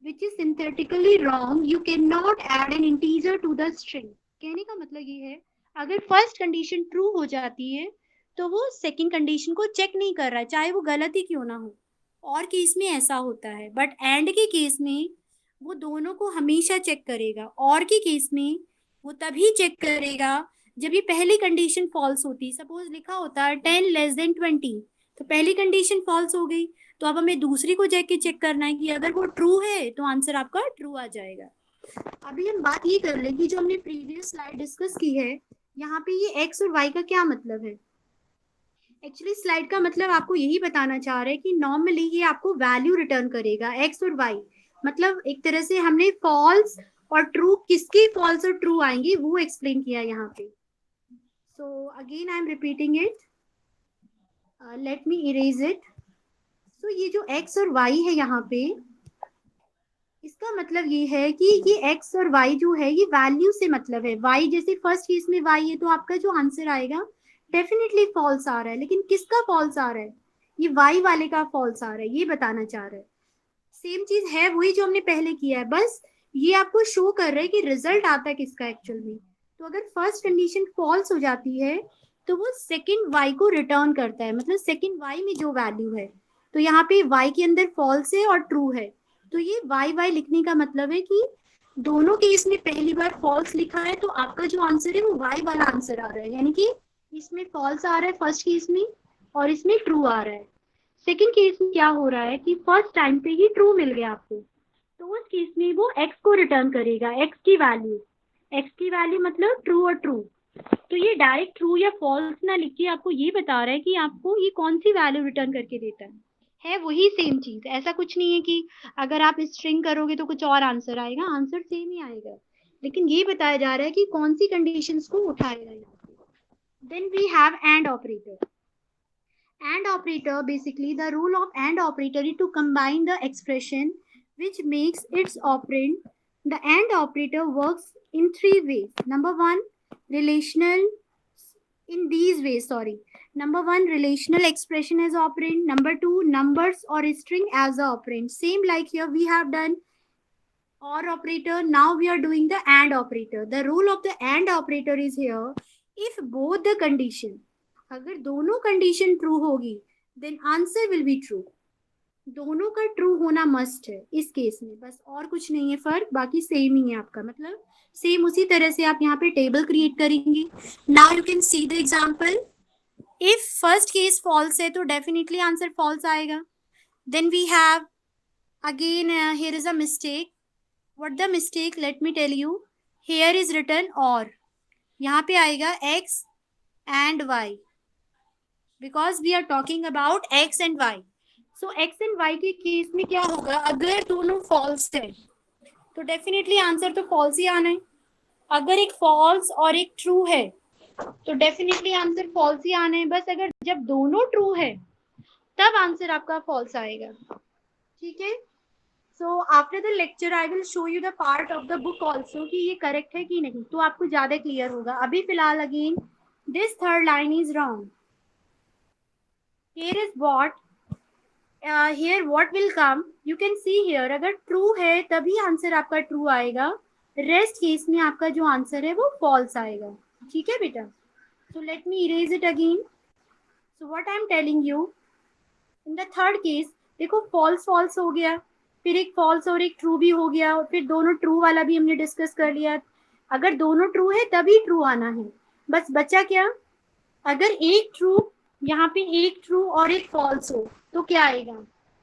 Speaker 1: which is synthetically wrong, you cannot add an integer to the string। कहने का मतलब ये है अगर फर्स्ट कंडीशन ट्रू हो जाती है तो वो सेकंड कंडीशन को चेक नहीं कर रहा है, चाहे वो गलत ही क्यों ना हो। और केस में ऐसा होता है, बट एंड के केस में वो दोनों को हमेशा चेक करेगा। और के केस में वो तभी चेक करेगा जब ये पहली कंडीशन फॉल्स होती। सपोज लिखा होता है 10 <20, तो पहली कंडीशन फॉल्स हो गई, तो अब हमें दूसरी को जाके चेक करना है कि अगर वो ट्रू है तो आंसर आपका ट्रू आ जाएगा। अभी हम बात ये कर लेंगे जो हमने प्रीवियस स्लाइड डिस्कस की है, यहाँ पे ये एक्स और वाई का क्या मतलब है। एक्चुअली स्लाइड का मतलब आपको यही बताना चाह रहे हैं कि नॉर्मली ये आपको वैल्यू रिटर्न करेगा एक्स और वाई, मतलब एक तरह से हमने फॉल्स और ट्रू किसके फॉल्स और ट्रू आएंगे वो एक्सप्लेन किया यहाँ पे। So again I am repeating it, let me erase it. So ये जो एक्स और वाई है यहाँ पे, इसका मतलब ये है कि ये एक्स और वाई जो है ये वैल्यू से मतलब है। वाई जैसे फर्स्ट केस में वाई है तो आपका जो आंसर आएगा डेफिनेटली फॉल्स आ रहा है, लेकिन किसका फॉल्स आ रहा है, ये वाई वाले का फॉल्स आ रहा है, ये बताना चाह रहा है। सेम चीज है वही जो हमने पहले किया है, बस ये आपको शो कर रहा है कि रिजल्ट आता है किसका एक्चुअल में। तो अगर फर्स्ट कंडीशन फॉल्स हो जाती है तो वो सेकंड वाई को रिटर्न करता है, मतलब सेकंड वाई में जो वैल्यू है। तो यहाँ पे वाई के अंदर फॉल्स है और ट्रू है, तो ये वाई वाई लिखने का मतलब है कि दोनों केस में पहली बार फॉल्स लिखा है तो आपका जो आंसर है वो वाई वाला आंसर आ रहा है, यानी कि इसमें फॉल्स आ रहा है फर्स्ट केस में और इसमें ट्रू आ रहा है। सेकेंड केस में क्या हो रहा है कि फर्स्ट टाइम पे ही ट्रू मिल गया आपको, तो उस केस में वो एक्स को रिटर्न करेगा, एक्स की वैल्यू मतलब ट्रू और ट्रू। तो ये डायरेक्ट ट्रू या फॉल्स ना लिख के आपको ये बता रहा है कि आपको ये कौन सी वैल्यू रिटर्न करके देता है वही सेम चीज। ऐसा कुछ नहीं है कि अगर आप स्ट्रिंग करोगे तो कुछ और आंसर आएगा, आंसर सेम ही आएगा, लेकिन ये बताया जा रहा है कि कौन सी कंडीशंस को उठाएगा यहाँ पे। Then we have and operator. AND operator, basically the rule of AND operator is to combine the expression which makes its operand. The AND operator works in three ways. Number one, relational in these ways, sorry. Number one, relational expression as operand. Number two, numbers or string as a operand. Same like here we have done OR operator. Now we are doing the AND operator. The rule of the AND operator is here. If both the condition, अगर दोनों condition true होगी then answer will be true. दोनों का true होना must है इस case में, बस और कुछ नहीं है फर्क, बाकी सेम ही है आपका, मतलब सेम उसी तरह से आप यहाँ पे टेबल क्रिएट करेंगे। Now you can see the example. If first case false है तो डेफिनेटली आंसर फॉल्स आएगा। Then we have again here is a mistake. What the mistake, let me tell you. Here is written or, यहाँ पे आएगा x and y because we are talking about x and y। so x and y के case में क्या होगा, अगर दोनों false है तो डेफिनेटली आंसर तो फॉल्स ही आना है। अगर एक फॉल्स और एक ट्रू है तो डेफिनेटली आंसर फॉल्स ही आना है, बस अगर जब दोनों ट्रू है तब आंसर आपका फॉल्स आएगा। ठीक है, so after the lecture I will show you the part of the book also कि ये करेक्ट है कि नहीं, तो आपको ज्यादा क्लियर होगा। अभी फिलहाल again this third line is wrong. here is what here what will come, you can see here अगर ट्रू है तभी आंसर आपका ट्रू आएगा, रेस्ट केस में आपका जो आंसर है वो फॉल्स आएगा। ठीक है बेटा, सो let me erase it again. So what I am telling you, in the third case देखो फॉल्स फॉल्स हो गया, फिर एक फॉल्स और एक ट्रू भी हो गया, और फिर दोनों ट्रू वाला भी हमने डिस्कस कर लिया। अगर दोनों ट्रू है तभी ट्रू आना है। बस बचा क्या, अगर एक ट्रू, यहाँ पे एक ट्रू और एक फॉल्स हो तो क्या आएगा,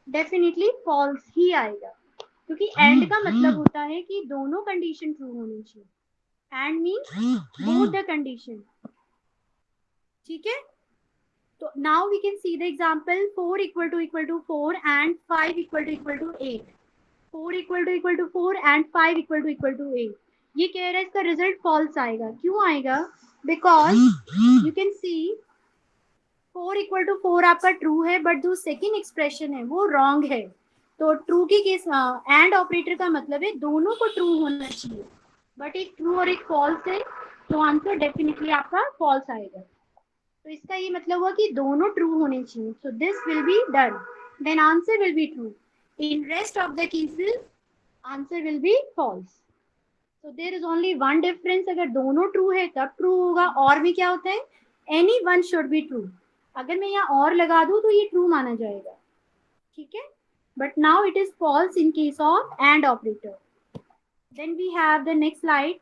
Speaker 1: डेफिनेटली फॉल्स ही आएगा, क्योंकि एंड का मतलब होता है कि दोनों कंडीशन ट्रू होनी चाहिए। And means both the condition. ठीक है, so now we can see the example 4 equal to 4 and 5 equal to 8. 4 equal to 4 and 5 equal to 8. ये कह रहा है इसका रिजल्ट फॉल्स आएगा। क्यों आएगा, because you can see 4 equal to 4 आपका ट्रू है, बट जो सेकेंड एक्सप्रेशन है वो रॉन्ग है। तो ट्रू की केस एंड ऑपरेटर का मतलब है दोनों को ट्रू होना चाहिए, बट एक ट्रू और एक फॉल्स है, तो आंसर डेफिनेटली आपका फॉल्स आएगा। तो इसका ये मतलब हुआ कि दोनों ट्रू होने चाहिए, so this will be done, then answer will be true. In rest of the cases answer will be false. So there is only one difference, अगर दोनों ट्रू है तब ट्रू होगा, और भी क्या होता है, any one should be true. अगर मैं यहाँ और लगा दूं तो ये ट्रू माना जाएगा। ठीक है, but now it is false in case of and operator. Then we have the next slide.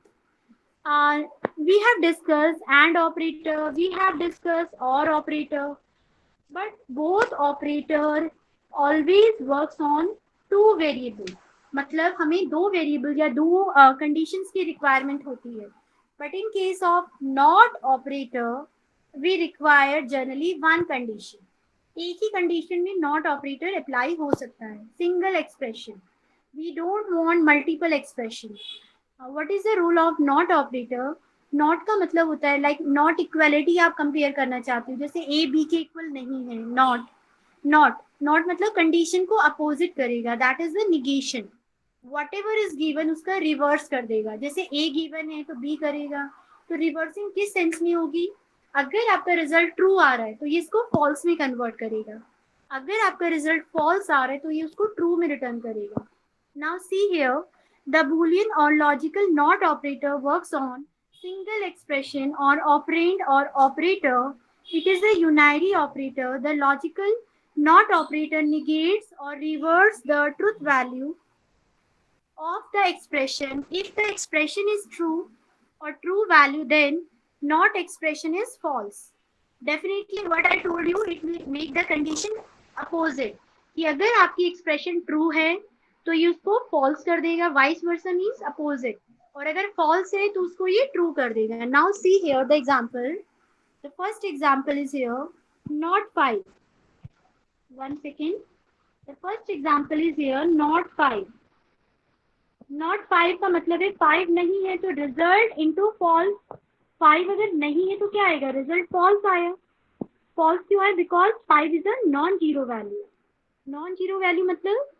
Speaker 1: We have discussed and operator, we have discussed or operator, but both operator always works on two variable। मतलब हमें दो variable या दो conditions की requirement होती है, but in case of not operator we require generally one condition. एक ही कंडीशन में नॉट ऑपरेटर अप्लाई हो सकता है, single expression. We don't want multiple expression. What is the rule of not operator, not का मतलब होता है लाइक नॉट इक्वलिटी आप कंपेयर करना चाहते हो, जैसे ए बी के इक्वल नहीं है, नॉट नॉट नॉट मतलब कंडीशन को अपोजिट करेगा, that is the negation. What ever is given उसका रिवर्स कर देगा, जैसे ए गिवन है तो बी करेगा, तो रिवर्सिंग किस सेंस में होगी, अगर आपका रिजल्ट ट्रू आ रहा है तो ये इसको फॉल्स में कन्वर्ट करेगा, अगर आपका रिजल्ट फॉल्स आ रहा है तो ये उसको ट्रू में रिटर्न करेगा। Now see here, the Boolean or logical not operator works on single expression or operand or operator. It is a unary operator. The logical not operator negates or reverses the truth value of the expression. If the expression is true or true value, then not expression is false. Definitely what I told you, it will make the condition opposite, कि अगर आपकी expression true है तो ये उसको false कर देगा, vice versa means opposite, और अगर false है तो उसको ये true कर देगा। Now see here the example. The first example is here, not 5. One second. The first example is here, not 5. Not 5 का मतलब है 5 नहीं है तो रिजल्ट इनटू फॉल्स। 5 अगर नहीं है तो क्या आएगा, रिजल्ट फॉल्स आया। फॉल्स क्यों है, because 5 is a non zero value. Non zero value मतलब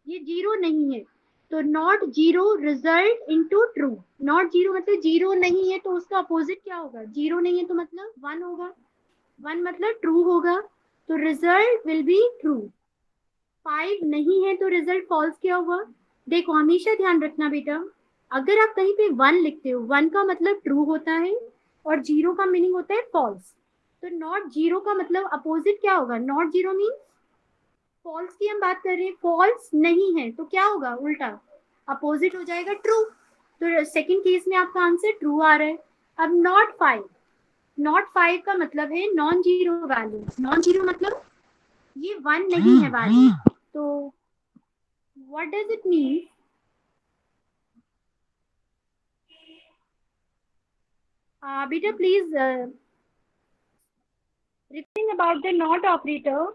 Speaker 1: ये जीरो नहीं है, तो not zero result into true. Not zero मतलब जीरो नहीं है, तो उसका अपोजिट क्या होगा, जीरो नहीं है तो मतलब 1 होगा, 1 मतलब ट्रू होगा, तो रिजल्ट विल बी ट्रू। 5 नहीं है तो रिजल्ट फॉल्स क्या होगा। देखो हमेशा ध्यान रखना बेटा, अगर आप कहीं पे 1 लिखते हो, 1 का मतलब ट्रू होता है और जीरो का मीनिंग होता है फॉल्स। तो नॉट जीरो का मतलब अपोजिट क्या होगा, नॉट जीरो मीन्स फॉल्स की हम बात कर रहे हैं, फॉल्स नहीं है तो क्या होगा, उल्टा अपोजिट हो जाएगा ट्रू। तो सेकंड केस में आपका आंसर ट्रू आ रहा है। अब नॉट 5, नॉट 5 का मतलब है non zero value. Non zero मतलब ये 1 नहीं है वैल्यू, तो what does it mean? Beta, please repeating about the not operator.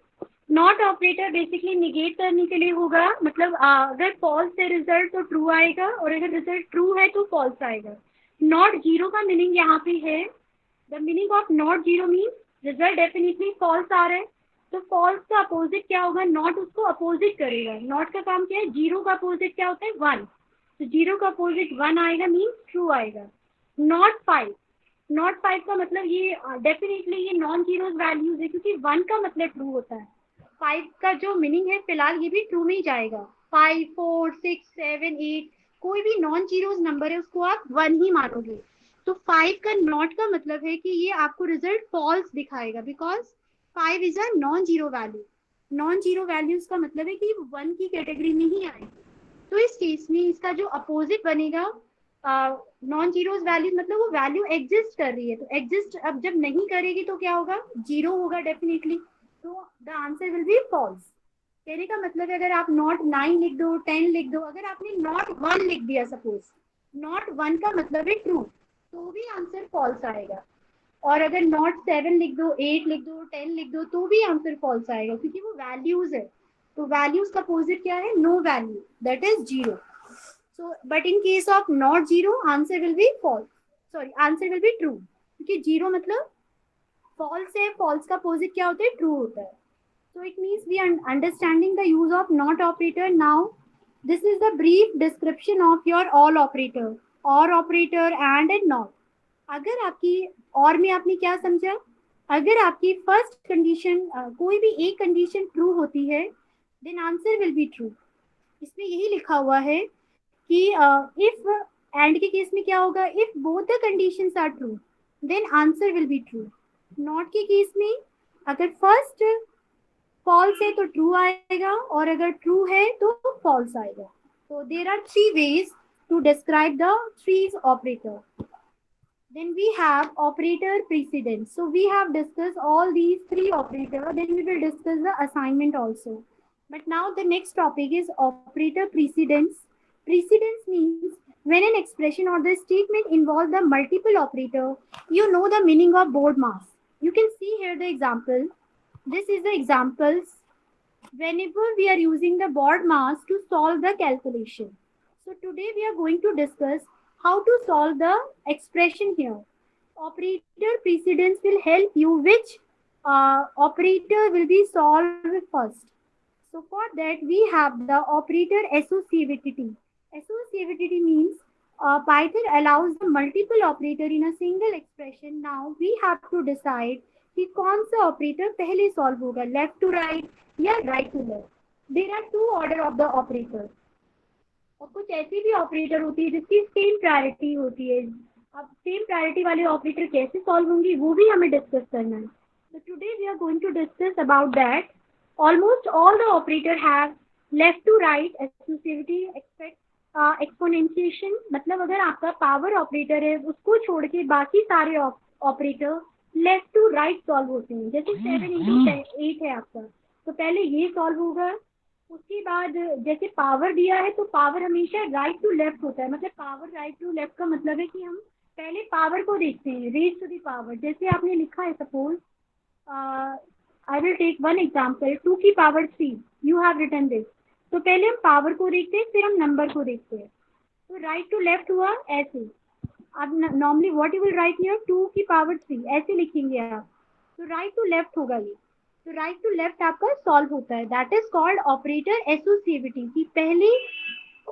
Speaker 1: Not operator basically negate करने के लिए होगा, मतलब अगर false है रिजल्ट तो true आएगा, और अगर रिजल्ट true है तो false आएगा। not zero का मीनिंग यहाँ पे है, the meaning of not zero means result definitely false आ रहा है, तो false का अपोजिट क्या होगा, not उसको अपोजिट करेगा। not का काम क्या है, जीरो का अपोजिट क्या होता है, 1, तो जीरो का अपोजिट 1 आएगा, मीन्स ट्रू आएगा। नॉट 5, नॉट 5 का मतलब ये डेफिनेटली ये नॉन जीरो वैल्यूज है, क्योंकि 1 का मतलब ट्रू होता है। 5 का जो मीनिंग है फिलहाल ये भी ट्रू में ही जाएगा। 5, 4, 6, 7, 8 कोई भी नॉन जीरोज नंबर है उसको आप 1 ही मानोगे। तो 5 का नॉट का मतलब है कि ये आपको रिजल्ट फॉल्स दिखाएगा, because 5 is a non zero value. Non zero values का मतलब है कि 1 की कैटेगरी में ही आए। तो इस केस में इसका जो अपोजिट बनेगा नॉन जीरोस वैल्यू, मतलब वो वैल्यू एग्जिस्ट कर रही है, तो एग्जिस्ट अब जब नहीं करेगी तो क्या होगा, जीरो होगा डेफिनेटली। तो the answer will be false. कहने का मतलब है अगर आप नॉट 9 लिख दो, 10 लिख दो, अगर आपने नॉट 1 लिख दिया सपोज, नॉट 1 का मतलब है ट्रू, तो भी आंसर फॉल्स आएगा। और अगर नॉट 7 लिख दो, 8 लिख दो, 10 लिख दो, तो भी आंसर फॉल्स आएगा, क्योंकि वो वैल्यूज है। तो वैल्यूज का अपोजिट क्या है, no value, that is zero. So, but in case of not zero, answer will be false. Sorry, answer will be true. क्योंकि जीरो मतलब false है, false का opposite क्या होता है, true होता है. So it means we are understanding the use of not operator. Now, this is the brief description of your all operator, or operator and not. अगर आपकी और में आपने क्या समझा, अगर आपकी फर्स्ट कंडीशन कोई भी एक कंडीशन ट्रू होती है, then answer will be true. इसमें यही लिखा हुआ है कि इफ एंड के केस में क्या होगा, if both the conditions are true then answer will be true. Not के केस में अगर फर्स्ट फॉल्स है तो ट्रू आएगा, और अगर ट्रू है तो फॉल्स आएगा। तो there are three ways to describe the three operator. Then we have operator precedence. So we have discussed all these three operators. Then we will discuss the assignment also. But now the next topic is operator precedence. Precedence means when an expression or the statement involves the multiple operator, you know the meaning of board mass. You can see here the example. This is the examples whenever we are using the board mass to solve the calculation. So today we are going to discuss how to solve the expression here. Operator precedence will help you which operator will be solved first. So for that we have the operator associativity. Associativity means Python allows the multiple operator in a single expression. Now we have to decide कि कौन सा operator पहले solve होगा, left to right या right to left. There are two order of the operator, और कुछ ऐसी भी ऑपरेटर होती है जिसकी सेम प्रायोरिटी होती है। अब सेम प्रायोरिटी वाले ऑपरेटर कैसे सॉल्व होंगी वो भी हमें डिस्कस करना है। तो today we are going to discuss about that. Almost all the operator have left to right associativity expect exponentiation, मतलब अगर आपका पावर ऑपरेटर है उसको छोड़ के बाकी सारे operator left to right solve होते हैं। जैसे 7 into 8 है आपका, तो पहले ये सॉल्व होगा, उसके बाद जैसे पावर दिया है तो पावर हमेशा राइट टू लेफ्ट होता है। मतलब पावर राइट टू लेफ्ट का मतलब है कि हम पहले पावर को देखते हैं, रेज टू दी पावर। जैसे आपने लिखा है suppose, I will take one example, 2 की power 3, you have written this. तो पहले हम पावर को देखते हैं, फिर हम नंबर को देखते हैं। तो राइट टू लेफ्ट हुआ ऐसे। अब normally what you will write here, 2 की पावर 3 ऐसे लिखेंगे आप, तो राइट टू लेफ्ट होगा ये। तो राइट टू लेफ्ट आपका सॉल्व होता है, that is called operator associativity, कि पहले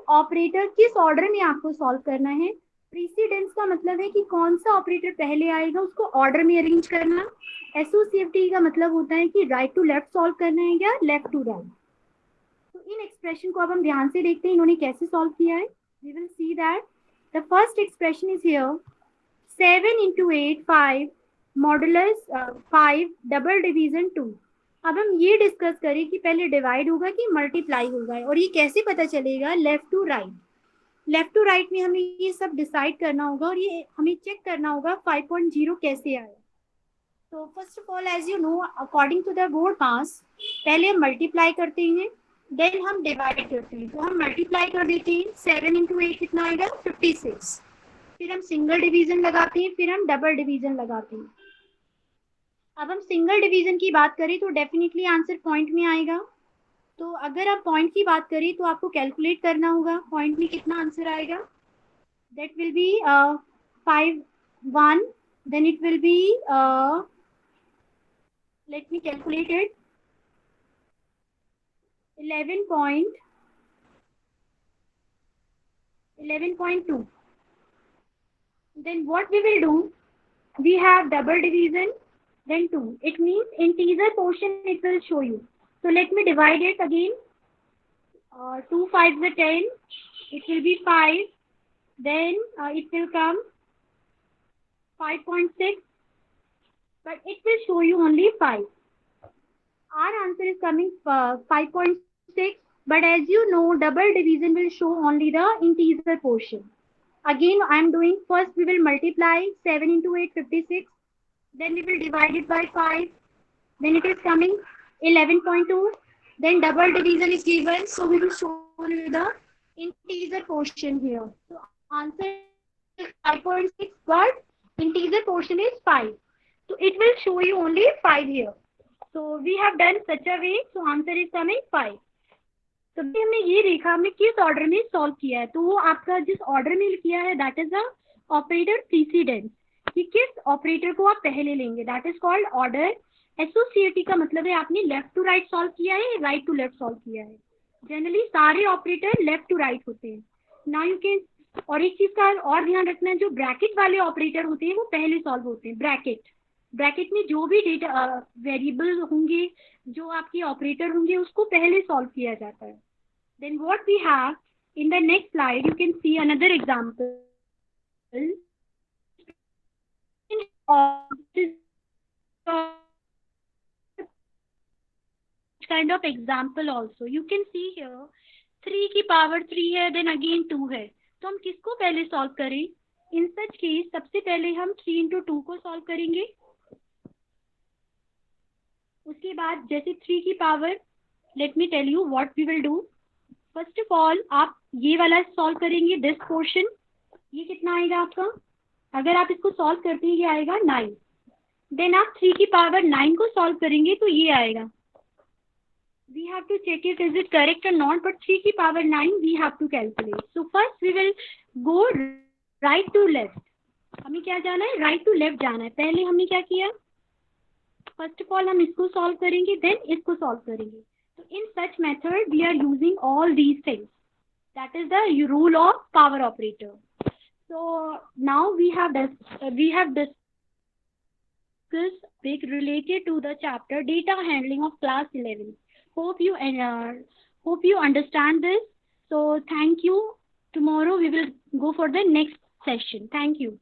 Speaker 1: ऑपरेटर किस ऑर्डर में आपको सॉल्व करना है। प्रीसीडेंस का मतलब है कि कौन सा ऑपरेटर पहले आएगा उसको ऑर्डर में अरेंज करना। एसोसिएटिविटी का मतलब होता है कि राइट टू लेफ्ट सॉल्व करना है या लेफ्ट टू राइट। तो इन एक्सप्रेशन को अब हम ध्यान से देखते हैं इन्होंने कैसे सॉल्व किया है। We will see that the first expression is here 7 into 8 5 modulus 5 double division 2। अब हम ये डिस्कस करें कि पहले डिवाइड होगा कि मल्टीप्लाई होगा, और ये कैसे पता चलेगा, left to right. Left to right में हमें ये सब डिसाइड करना होगा, और ये हमें चेक करना होगा 5.0 कैसे आया। तो first of all as you know according to the BODMAS, पहले हम मल्टीप्लाई करते हैं देन हम डिवाइड करते हैं। तो हम मल्टीप्लाई कर देते हैं, 7 into 8 कितना आएगा, 56। फिर हम सिंगल डिवीजन लगाते हैं, फिर हम डबल डिवीजन लगाते हैं। अब हम सिंगल डिवीजन की बात करें तो डेफिनेटली आंसर पॉइंट में आएगा। तो अगर आप पॉइंट की बात करें तो आपको कैलकुलेट करना होगा पॉइंट में कितना आंसर आएगा। That will be 5 1, then it will be let me calculate it 11.2। then what we will do, we have double division then 2, it means integer portion it will show you. So let me divide it again, 2 5 is 10, it will be 5, then it will come 5.6, but it will show you only 5. Our answer is coming 5.6. But as you know, double division will show only the integer portion. Again, I am doing first we will multiply 7 into 8, 56. Then we will divide it by 5. Then it is coming 11.2. Then double division is given. So we will show you the integer portion here. So answer is 5.6, but integer portion is 5. So it will show you only 5 here. So we have done such a way. So answer is coming 5. तो भाई हमने ये देखा हमने किस order में solve किया है, तो वो आपका जिस ऑर्डर में किया है that is the operator precedence, कि किस ऑपरेटर को आप पहले लेंगे, दैट इज कॉल्ड ऑर्डर। एसोसिएटी का मतलब है आपने लेफ्ट टू राइट सॉल्व किया है, राइट टू लेफ्ट सॉल्व किया है। जनरली सारे ऑपरेटर लेफ्ट टू राइट होते हैं। नाउ यू कैन, और एक चीज का और ध्यान रखना है, जो ब्रैकेट वाले ऑपरेटर होते हैं वो पहले सॉल्व होते हैं। ब्रैकेट में जो भी डेटा वेरिएबल होंगे, जो आपके ऑपरेटर होंगे, उसको पहले सॉल्व किया जाता है। Then what we have in the next slide, you can see another example. Kind of example also. You can see here 3 की पावर 3 है, then again 2 है, तो हम किसको पहले सॉल्व करें? इन सच केस सबसे पहले हम 3 into 2 को सॉल्व करेंगे। उसके बाद जैसे 3 की power, let me tell you what we will do. First of all आप ये वाला सॉल्व करेंगे, दिस पोर्शन। ये कितना आएगा आपका? अगर आप इसको सॉल्व करते हैं ये आएगा 9। देन आप 3 की पावर 9 को सॉल्व करेंगे तो ये आएगा। We have to check it is it correct or not, but 3 की power 9 we have to calculate. So first we will go right to left. हमें क्या जाना है? राइट टू लेफ्ट जाना है। पहले हमने क्या किया? फर्स्ट ऑफ ऑल हम इसको सॉल्व करेंगे, देन इसको सॉल्व करेंगे। So in such method we are using all these things. That is the rule of power operator. So now we have discussed related to the chapter data handling of class 11. Hope you understand this. So thank you. Tomorrow we will go for the next session. Thank you.